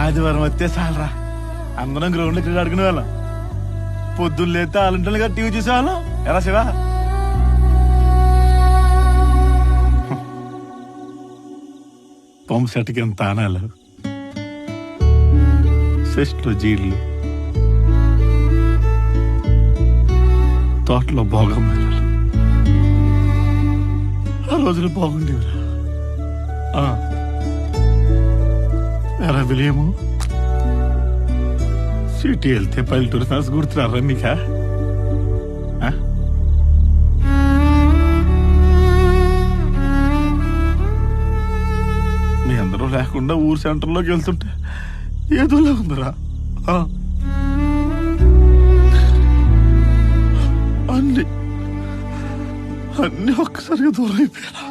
ఆదివారం వస్తే చాలరా, అందరం గ్రౌండ్ లో క్రికెట్ ఆడుకునే వాళ్ళం. పొద్దున్న లేస్తే ఆలుంటలుగా టీవీ చూసేవాళ్ళం. ఎలా శివ? పంప్ సెట్కి ఎంత ఆనాలు, సెస్ట్లో జీళ్ళు, తోటలో భోగమ్మాయిలు. ఆ రోజులు బాగుండేవిరా. ఎలా విలియము సిటీ వెళ్తే పల్లెటూరు ఫ్యాన్స్ గుర్తురారా నీకా? మీ అందరూ లేకుండా ఊరు సెంటర్లోకి వెళ్తుంటే ఏదోలా ఉందిరా. అన్ని ఒక్కసారిగా దూరం అయిపోయారా.